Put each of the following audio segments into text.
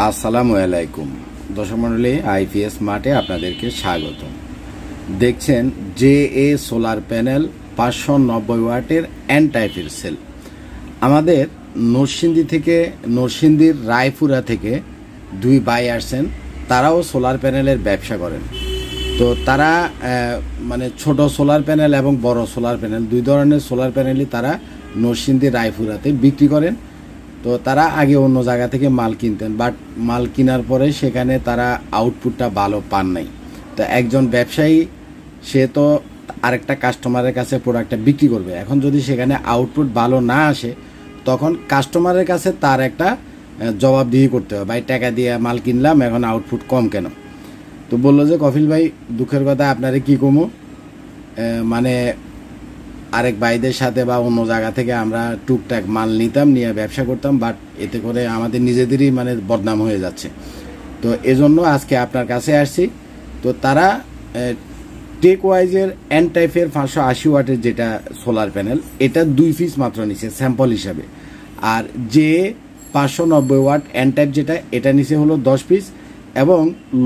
আসসালামু আলাইকুম দর্শক মণ্ডলী, আইপিএস মাঠে আপনাদেরকে স্বাগত। দেখছেন জে সোলার প্যানেল 590 ওয়াটের এন টাইপের সেল। আমাদের নরসিংদীর রায়পুরা থেকে দুই ভাই আসছেন, তারাও সোলার প্যানেলের ব্যবসা করেন। তো তারা মানে ছোট সোলার প্যানেল এবং বড় সোলার প্যানেল দুই ধরনের সোলার প্যানেলই তারা নরসিংদীর রায়পুরাতে বিক্রি করেন। তো তারা আগে অন্য জায়গা থেকে মাল কিনতেন, বাট মাল কেনার পরে সেখানে তারা আউটপুটটা ভালো পান নাই। তো একজন ব্যবসায়ী সে তো আরেকটা কাস্টমারের কাছে প্রোডাক্টটা বিক্রি করবে, এখন যদি সেখানে আউটপুট ভালো না আসে তখন কাস্টমারের কাছে তার একটা জবাবদিহি করতে হবে, ভাই টাকা দিয়ে মাল কিনলাম এখন আউটপুট কম কেন। তো বললো যে কফিল ভাই দুঃখের কথা আপনারে কি কমো, মানে আরেক ভাইদের সাথে বা অন্য জায়গা থেকে আমরা টুকটাক মাল নিতাম, নিয়ে ব্যবসা করতাম, বাট এতে করে আমাদের নিজেদেরই মানে বদনাম হয়ে যাচ্ছে। তো এজন্য আজকে আপনার কাছে আসছি। তো তারা টেক ওয়াইজের এন টাইপের 580 ওয়াটের যেটা সোলার প্যানেল, এটা 2 পিস মাত্র নিছে স্যাম্পল হিসাবে। আর যে 590 ওয়াট এন টাইপ যেটা, এটা নিচে হলো 10 পিস, এবং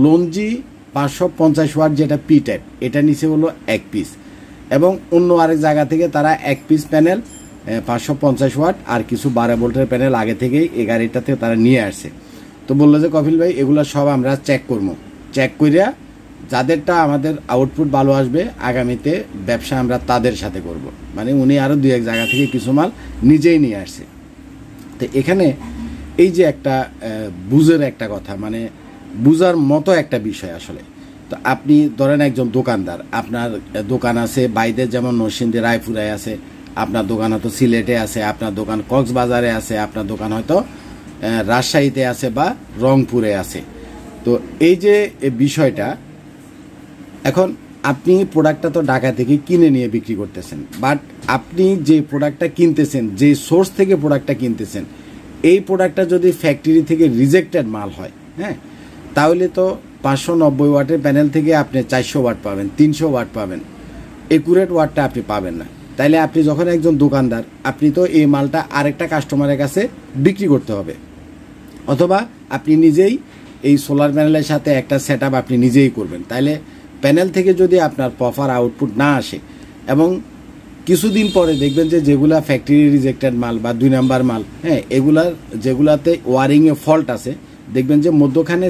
লঞ্জি 550 ওয়াট যেটা পি টাইপ, এটা নিচে হলো 1 পিস। এবং অন্য আরেক জায়গা থেকে তারা 1 পিস প্যানেল 550 ওয়াট আর কিছু 12 ভোল্টের প্যানেল আগে থেকেই এই গাড়িটাতে তারা নিয়ে আসছে। তো বললো যে কফিল ভাই এগুলো সব আমরা চেক করবো, চেক করিয়া যাদেরটা আমাদের আউটপুট ভালো আসবে আগামীতে ব্যবসা আমরা তাদের সাথে করব। মানে উনি আরও 2-1 জায়গা থেকে কিছু মাল নিজেই নিয়ে আসছে। তো এখানে এই যে একটা বুঝের একটা কথা, মানে বুঝার মতো একটা বিষয় আসলে। তো আপনি ধরেন একজন দোকানদার, আপনার দোকান আছে বাইদের, যেমন নরসিংদী রায়পুরায় আছে, আপনার দোকান হয়তো সিলেটে আছে, আপনার দোকান কক্সবাজারে আছে, আপনার দোকান হয়তো রাজশাহীতে আছে বা রংপুরে আছে। তো এই যে বিষয়টা, এখন আপনি প্রোডাক্টটা তো ঢাকা থেকে কিনে নিয়ে বিক্রি করতেছেন, বাট আপনি যে প্রোডাক্টটা কিনতেছেন, যে সোর্স থেকে প্রোডাক্টটা কিনতেছেন, এই প্রোডাক্টটা যদি ফ্যাক্টরি থেকে রিজেক্টেড মাল হয়, হ্যাঁ, তাহলে তো 590 ওয়াটের প্যানেল থেকে আপনি 400 ওয়াট পাবেন, 300 ওয়াট পাবেন, একুরেট ওয়াটটা আপনি পাবেন না। তাইলে আপনি যখন একজন দোকানদার, আপনি তো এই মালটা আরেকটা কাস্টমারের কাছে বিক্রি করতে হবে, অথবা আপনি নিজেই এই সোলার প্যানেলের সাথে একটা সেট আপ আপনি নিজেই করবেন। তাইলে প্যানেল থেকে যদি আপনার প্রপার আউটপুট না আসে, এবং কিছুদিন পরে দেখবেন যে যেগুলা ফ্যাক্টরি রিজেক্টেড মাল বা 2 নাম্বার মাল, হ্যাঁ, এগুলার যেগুলাতে ওয়ারিংয়ে ফল্ট আছে, দেখবেন যে মধ্যখানে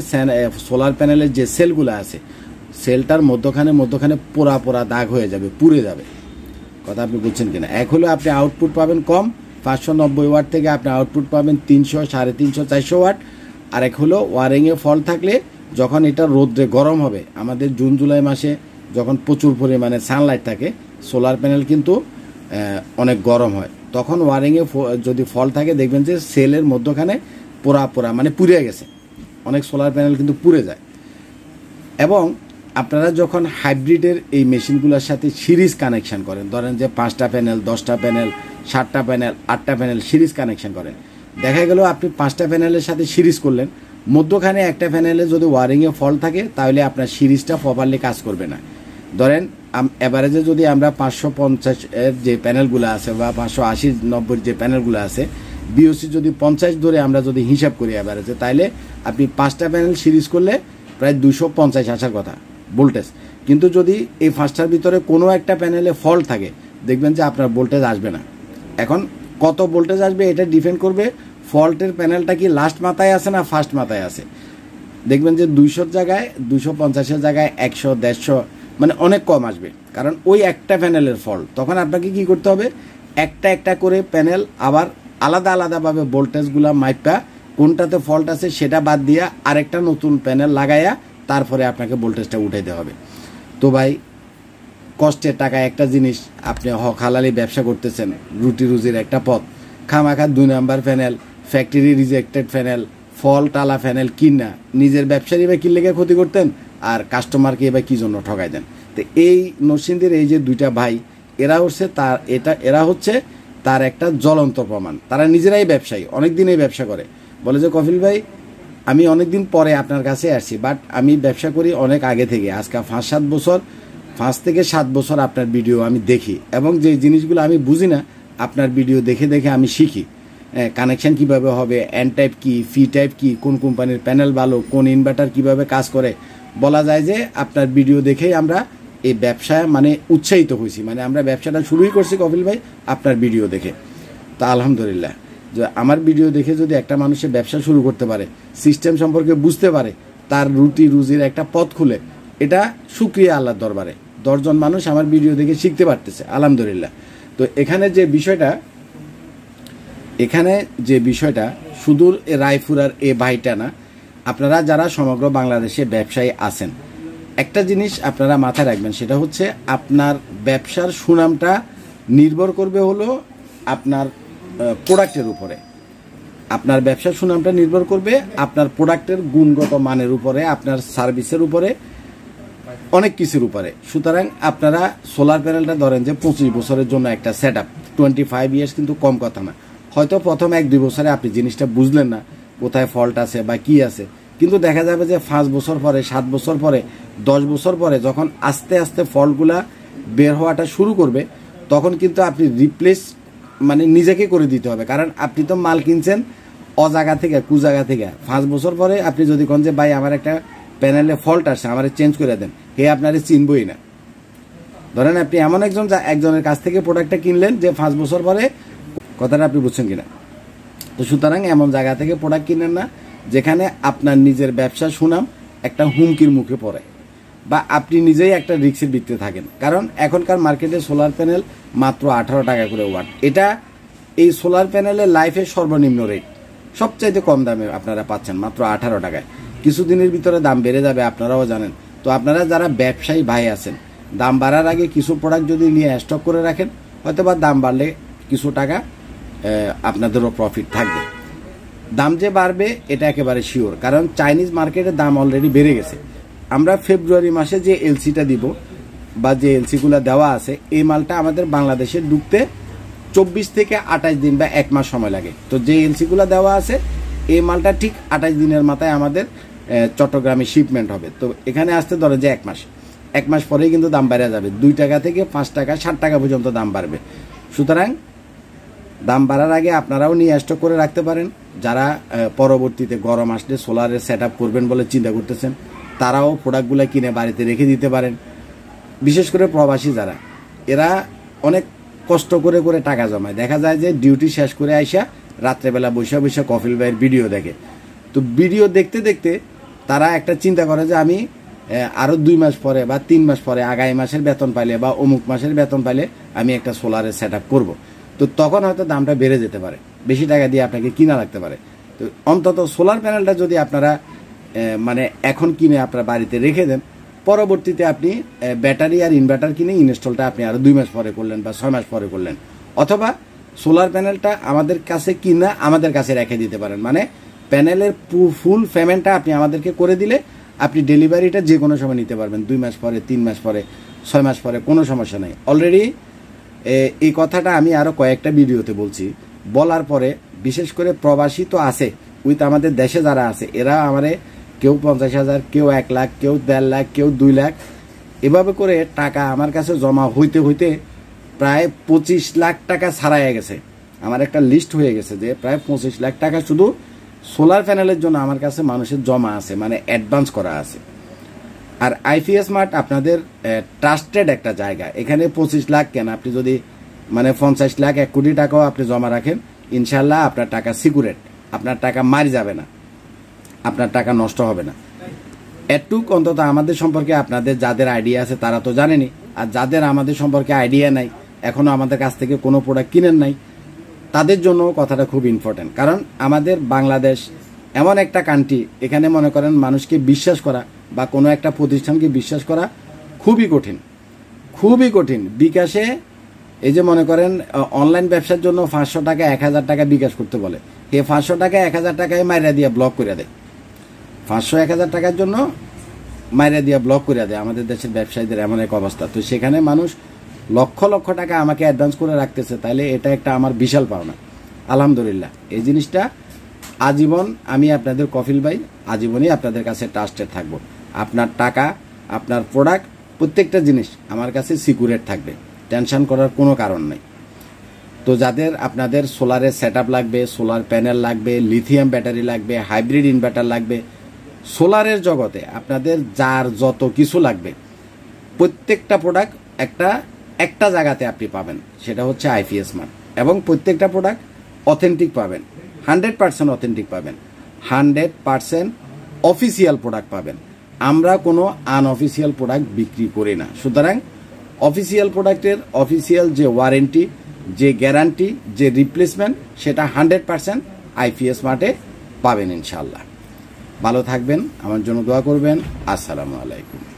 সোলার প্যানেলের যে সেলগুলো আছে, সেলটার মধ্যখানে পোড়া পোড়া দাগ হয়ে যাবে, পুড়ে যাবে। কথা আপনি বুঝছেন কিনা? এক হলো আপনি আউটপুট পাবেন কম, 590 ওয়াট থেকে আপনি আউটপুট পাবেন 300, 350, 400 ওয়াট। আর এক হলো ওয়ারিংয়ে ফল্ট থাকলে যখন এটা রোদ্রে গরম হবে, আমাদের জুন জুলাই মাসে যখন প্রচুর পরিমাণে সানলাইট থাকে, সোলার প্যানেল কিন্তু অনেক গরম হয়, তখন ওয়ারিংয়ে যদি ফল্ট থাকে দেখবেন যে সেলের মধ্যখানে পোড়া মানে পুড়ে গেছে। অনেক সোলার প্যানেল কিন্তু পুড়ে যায়। এবং আপনারা যখন হাইব্রিডের এই মেশিনগুলোর সাথে সিরিজ কানেকশন করেন, ধরেন যে 5টা প্যানেল, 10টা প্যানেল, 7টা প্যানেল, 8টা প্যানেল সিরিজ কানেকশন করেন, দেখা গেল আপনি 5টা প্যানেলের সাথে সিরিজ করলেন, মধ্যখানে একটা প্যানেলে যদি ওয়ারিংয়ে ফল্ট থাকে তাহলে আপনার সিরিজটা প্রপারলি কাজ করবে না। ধরেন অ্যাভারেজে যদি আমরা 550 এর যে প্যানেলগুলো আছে বা 580-90 যে প্যানেলগুলো আছে, বিওসি যদি 50 ধরে আমরা যদি হিসাব করি অ্যাভারেজে, তাইলে আপনি 5টা প্যানেল সিরিজ করলে প্রায় 250 আসার কথা ভোল্টেজ। কিন্তু যদি এই 5টার ভিতরে কোনো একটা প্যানেলে ফল্ট থাকে, দেখবেন যে আপনার ভোল্টেজ আসবে না। এখন কত ভোল্টেজ আসবে এটা ডিপেন্ড করবে ফল্টের প্যানেলটা কি লাস্ট মাথায় আছে না ফার্স্ট মাথায় আছে। দেখবেন যে 200 জায়গায়, 250-এর জায়গায় 100, 150, মানে অনেক কম আসবে, কারণ ওই একটা প্যানেলের ফল্ট। তখন আপনাকে কি করতে হবে, একটা করে প্যানেল আবার আলাদাভাবে ভোল্টেজগুলো মাইপা কোনটাতে ফল্ট আছে সেটা বাদ দিয়া আরেকটা নতুন প্যানেল লাগাইয়া তারপরে আপনাকে ভোল্টেজটা উঠাইতে হবে। তো ভাই কষ্টের টাকা একটা জিনিস, আপনি হক হালালি ব্যবসা করতেছেন, রুটি রুজির একটা পথ, খামাখা 2 number panel, factory rejected panel, fault আলা প্যানেল কিনা নিজের ব্যবসারই বা কি লেগে ক্ষতি করতেন, আর কাস্টমারকে এবার কী জন্য ঠকাই দেন। তো এই নরসিংদীর এই যে 2টা ভাই, এরা হচ্ছে তার একটা জ্বলন্ত প্রমাণ। তারা নিজেরাই ব্যবসায়ী, অনেক দিন এই ব্যবসা করে। বলে যে কফিল ভাই আমি অনেক দিন পরে আপনার কাছে আসছি, বাট আমি ব্যবসা করি অনেক আগে থেকে, আজকে 5-7 বছর, 5 থেকে 7 বছর আপনার ভিডিও আমি দেখি, এবং যে জিনিসগুলো আমি বুঝি না আপনার ভিডিও দেখে আমি শিখি। কানেকশন কিভাবে হবে, এন টাইপ কি, ফি টাইপ কি, কোন কোম্পানির প্যানেল ভালো, কোন ইনভার্টার কিভাবে কাজ করে, বলা যায় যে আপনার ভিডিও দেখেই আমরা এই ব্যবসায় মানে উৎসাহিত হয়েছি। মানে আমরা ব্যবসাটা শুরুই করছি কপিল ভাই আপনার ভিডিও দেখে। তা আলহামদুলিল্লাহ, যে আমার ভিডিও দেখে যদি একটা মানুষের ব্যবসা শুরু করতে পারে, সিস্টেম সম্পর্কে বুঝতে পারে, তার রুজির একটা পথ খুলে, এটা শুকরিয়া আল্লাহর দরবারে। 10 জন মানুষ আমার ভিডিও দেখে শিখতে পারতেছে আলহামদুলিল্লাহ। তো এখানে যে বিষয়টা শুধু রায়পুরার এ ভাইটা না, আপনারা যারা সমগ্র বাংলাদেশে ব্যবসায়ী আছেন, একটা জিনিস আপনারা মাথায় রাখবেন, সেটা হচ্ছে আপনার ব্যবসার সুনামটা নির্ভর করবে হলো আপনার প্রোডাক্টের উপরে। আপনার ব্যবসার সুনামটা নির্ভর করবে আপনার প্রোডাক্টের গুণগত মানের উপরে, আপনার সার্ভিসের উপরে, অনেক কিছুর উপরে। সুতরাং আপনারা সোলার প্যানেলটা ধরেন যে 25 বছরের জন্য একটা সেট আপ, 25 ইয়ার্স কিন্তু কম কথা না। হয়তো প্রথম 1-2 বছরে আপনি জিনিসটা বুঝলেন না কোথায় ফল্ট আছে বা কি আছে, কিন্তু দেখা যাবে যে 5 বছর পরে, 7 বছর পরে, 10 বছর পরে যখন আস্তে আস্তে ফল্টগুলা বের হওয়াটা শুরু করবে, তখন কিন্তু আপনি রিপ্লেস মানে নিজেকে করে দিতে হবে। কারণ আপনি তো মাল কিনছেন অজায়গা থেকে, কুজায়গা থেকে। 5 বছর পরে আপনি যদি কোন যে ভাই আমার একটা প্যানেলে ফল্ট আসছে, আমার চেঞ্জ করে দেন, হে আপনারে চিনবই না। ধরেন আপনি এমন একজনের কাছ থেকে প্রোডাক্টটা কিনলেন যে 5 বছর পরে, কথাটা আপনি বুঝছেন কিনা? তো সুতরাং এমন জায়গা থেকে প্রোডাক্ট কিনেন না যেখানে আপনার নিজের ব্যবসা সুনাম একটা হুমকির মুখে পড়ে, বা আপনি নিজেই একটা রিস্কের ভিত্তিতে থাকেন। কারণ এখনকার মার্কেটে সোলার প্যানেল মাত্র 18 টাকা করে ওয়াট। এটা এই সোলার প্যানেলের লাইফের সর্বনিম্ন রেট, সবচাইতে কম দামে আপনারা পাচ্ছেন মাত্র 18 টাকায়। কিছুদিনের ভিতরে দাম বেড়ে যাবে, আপনারাও জানেন। তো আপনারা যারা ব্যবসায়ী ভাই আছেন, দাম বাড়ার আগে কিছু প্রোডাক্ট যদি নিয়ে স্টক করে রাখেন, হয়তো বা দাম বাড়লে কিছু টাকা আপনাদেরও প্রফিট থাকবে। দাম যে বাড়বে এটা একেবারে শিওর, কারণ চাইনিজ মার্কেটের দাম অলরেডি বেড়ে গেছে। আমরা ফেব্রুয়ারি মাসে যে এলসিটা দিব বা যে এলসিগুলো দেওয়া আছে, এই মালটা আমাদের বাংলাদেশে ঢুকতে 24 থেকে 28 দিন বা 1 মাস সময় লাগে। তো যে এলসিগুলো দেওয়া আছে, এই মালটা ঠিক 28 দিনের মাথায় আমাদের চট্টগ্রামে শিপমেন্ট হবে। তো এখানে আসতে ধরে যে 1 মাস পরেই কিন্তু দাম বেড়ে যাবে। 2 টাকা থেকে 5 টাকা 60 টাকা পর্যন্ত দাম বাড়বে। সুতরাং দাম বাড়ার আগে আপনারাও নিয়ে স্টক করে রাখতে পারেন। যারা পরবর্তীতে গরম আসলে সোলারের সেট আপ করবেন বলে চিন্তা করতেছেন, তারাও প্রোডাক্টগুলো কিনে বাড়িতে রেখে দিতে পারেন। বিশেষ করে প্রবাসী যারা, এরা অনেক কষ্ট করে করে টাকা জমায়। দেখা যায় যে ডিউটি শেষ করে আইসা রাত্রেবেলা বসে কপিল ভাইয়ের ভিডিও দেখে। তো ভিডিও দেখতে দেখতে তারা একটা চিন্তা করে যে আমি আরও 2 মাস পরে বা 3 মাস পরে, আগামী মাসের বেতন পাইলে বা অমুক মাসের বেতন পাইলে আমি একটা সোলারের সেট আপ করবো। তো তখন হয়তো দামটা বেড়ে যেতে পারে, বেশি টাকা দিয়ে আপনাকে কিনা লাগতে পারে। তো অন্তত সোলার প্যানেলটা যদি আপনারা মানে এখন কিনে আপনার বাড়িতে রেখে দেন, পরবর্তীতে আপনি ব্যাটারি আর ইনভার্টার কিনে ইনস্টলটা আপনি আরও 2 মাস পরে করলেন বা 6 মাস পরে করলেন, অথবা সোলার প্যানেলটা আমাদের কাছে কিনা আমাদের কাছে রেখে দিতে পারেন। মানে প্যানেলের ফুল পেমেন্টটা আপনি আমাদেরকে করে দিলে আপনি ডেলিভারিটা যে কোনো সময় নিতে পারবেন, 2 মাস পরে, 3 মাস পরে, 6 মাস পরে, কোনো সমস্যা নেই। অলরেডি এই কথাটা আমি আরও কয়েকটা ভিডিওতে বলছি। বলার পরে বিশেষ করে প্রবাসী তো আছে, উইথ আমাদের দেশে যারা আছে, এরা আমারে কেউ 50,000, কেউ 1 লাখ, কেউ 1.5 লাখ, কেউ 2 লাখ, এভাবে করে টাকা আমার কাছে জমা হইতে হইতে প্রায় 25 লাখ টাকা ছাড়াইয়া গেছে। আমার একটা লিস্ট হয়ে গেছে যে প্রায় 25 লাখ টাকা শুধু সোলার প্যানেলের জন্য আমার কাছে মানুষের জমা আছে, মানে অ্যাডভান্স করা আছে। আর আইপিএস মার্ট আপনাদের ট্রাস্টেড একটা জায়গা। এখানে 25 লাখ কেন, আপনি যদি মানে 50 লাখ, 1 কোটি টাকাও আপনি জমা রাখেন, ইনশাল্লাহ আপনার টাকা সিকিউরেট, আপনার টাকা মারি যাবে না, আপনার টাকা নষ্ট হবে না। এটুক অন্তত আমাদের সম্পর্কে আপনাদের যাদের আইডিয়া আছে তারা তো জানেনি, আর যাদের আমাদের সম্পর্কে আইডিয়া নাই, এখনো আমাদের কাছ থেকে কোনো প্রোডাক্ট কিনেন নাই, তাদের জন্য কথাটা খুব ইম্পর্টেন্ট। কারণ আমাদের বাংলাদেশ এমন একটা কান্ট্রি, এখানে মনে করেন মানুষকে বিশ্বাস করা বা কোনো একটা প্রতিষ্ঠানকে বিশ্বাস করা খুবই কঠিন, খুবই কঠিন। বিকাশে এই যে মনে করেন অনলাইন ব্যবসার জন্য 500 টাকা 1000 টাকা বিকাশ করতে বলে, হে 500 টাকা 1000 টাকায় মাইরা দিয়ে ব্লক করে দেয়। 500-1000 টাকার জন্য মাইরা দিয়ে ব্লক করে দেয় আমাদের দেশের ব্যবসায়ীদের এমন এক অবস্থা। তো সেখানে মানুষ লক্ষ লক্ষ টাকা আমাকে অ্যাডভান্স করে রাখতেছে, তাইলে এটা একটা আমার বিশাল পাওনা। আলহামদুলিল্লাহ, এই জিনিসটা আজীবন আমি আপনাদের কপিল ভাই আজীবনই আপনাদের কাছে ট্রাস্টেড থাকবো। আপনার টাকা, আপনার প্রোডাক্ট, প্রত্যেকটা জিনিস আমার কাছে সিকিউরেট থাকবে, টেনশন করার কোনো কারণ নেই। তো যাদের আপনাদের সোলারের সেট লাগবে, সোলার প্যানেল লাগবে, লিথিয়াম ব্যাটারি লাগবে, হাইব্রিড ইনভার্টার লাগবে, সোলারের জগতে আপনাদের যার যত কিছু লাগবে প্রত্যেকটা প্রোডাক্ট একটা জায়গাতে আপনি পাবেন, সেটা হচ্ছে আইপিএস মার্ট। এবং প্রত্যেকটা প্রোডাক্ট অথেন্টিক পাবেন, 100% অথেন্টিক পাবেন, 100% অফিসিয়াল প্রোডাক্ট পাবেন। আমরা কোনো আনঅফিসিয়াল প্রোডাক্ট বিক্রি করি না। সুতরাং অফিসিয়াল প্রোডাক্টের অফিসিয়াল যে ওয়ারেন্টি, যে গ্যারান্টি, যে রিপ্লেসমেন্ট, সেটা 100% আইপিএস মার্টে পাবেন ইনশাল্লাহ। ভালো থাকবেন, আমার জন্য দোয়া করবেন। আসসালামু আলাইকুম।